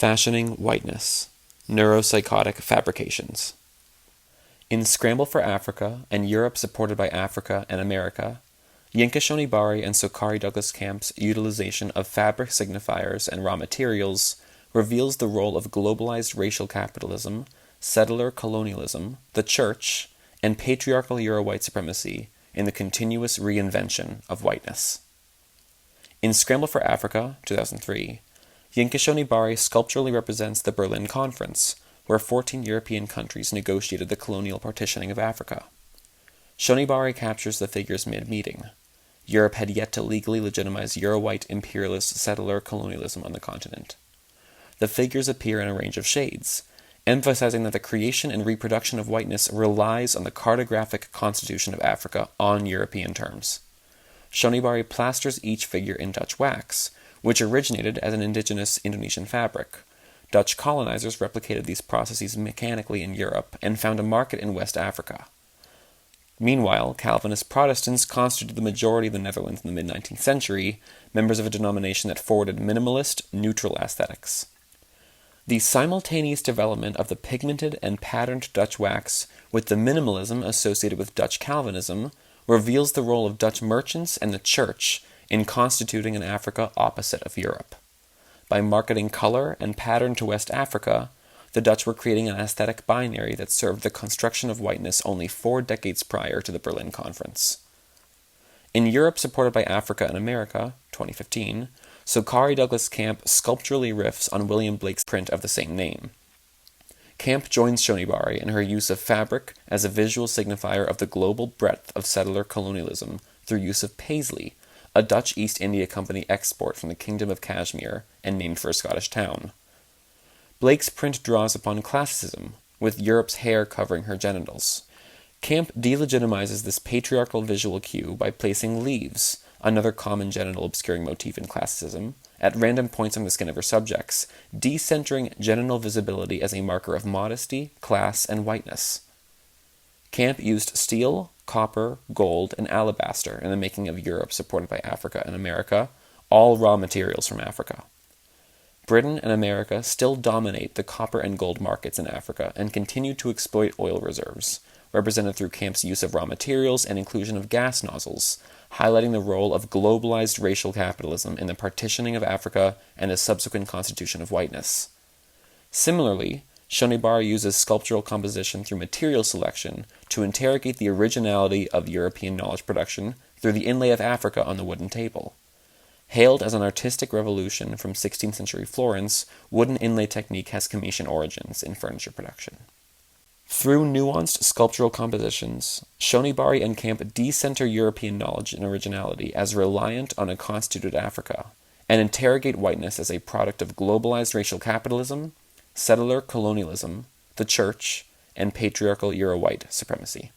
Fashioning Whiteness, Neuropsychotic Fabrications. In Scramble for Africa and Europe Supported by Africa and America, Yinka Shonibari and Sokari Douglas Camp's utilization of fabric signifiers and raw materials reveals the role of globalized racial capitalism, settler colonialism, the church, and patriarchal Euro-white supremacy in the continuous reinvention of whiteness. In Scramble for Africa, 2003, Yinka Shonibari sculpturally represents the Berlin Conference, where 14 European countries negotiated the colonial partitioning of Africa. Shonibari captures the figures mid-meeting. Europe had yet to legally legitimize Euro-white imperialist settler colonialism on the continent. The figures appear in a range of shades, emphasizing that the creation and reproduction of whiteness relies on the cartographic constitution of Africa on European terms. Shonibari plasters each figure in Dutch wax, which originated as an indigenous Indonesian fabric. Dutch colonizers replicated these processes mechanically in Europe and found a market in West Africa. Meanwhile, Calvinist Protestants constituted the majority of the Netherlands in the mid-19th century, members of a denomination that forwarded minimalist, neutral aesthetics. The simultaneous development of the pigmented and patterned Dutch wax with the minimalism associated with Dutch Calvinism reveals the role of Dutch merchants and the church in constituting an Africa opposite of Europe. By marketing color and pattern to West Africa, the Dutch were creating an aesthetic binary that served the construction of whiteness only 4 decades prior to the Berlin Conference. In Europe Supported by Africa and America, 2015, Sokari Douglas Camp sculpturally riffs on William Blake's print of the same name. Camp joins Shonibari in her use of fabric as a visual signifier of the global breadth of settler colonialism through use of paisley, a Dutch East India Company export from the Kingdom of Kashmir and named for a Scottish town. Blake's print draws upon classicism, with Europe's hair covering her genitals. Camp delegitimizes this patriarchal visual cue by placing leaves, another common genital obscuring motif in classicism, at random points on the skin of her subjects, decentering genital visibility as a marker of modesty, class, and whiteness. Camp used steel, copper, gold, and alabaster in the making of Europe Supported by Africa and America, all raw materials from Africa. Britain and America still dominate the copper and gold markets in Africa and continue to exploit oil reserves, represented through Camp's use of raw materials and inclusion of gas nozzles, highlighting the role of globalized racial capitalism in the partitioning of Africa and a subsequent constitution of whiteness. Similarly, Shonibari uses sculptural composition through material selection to interrogate the originality of European knowledge production through the inlay of Africa on the wooden table. Hailed as an artistic revolution from 16th century Florence, wooden inlay technique has Commission origins in furniture production. Through nuanced sculptural compositions, Shonibari and Camp decenter European knowledge and originality as reliant on a constituted Africa, and interrogate whiteness as a product of globalized racial capitalism, settler colonialism, the church, and patriarchal Euro-white supremacy.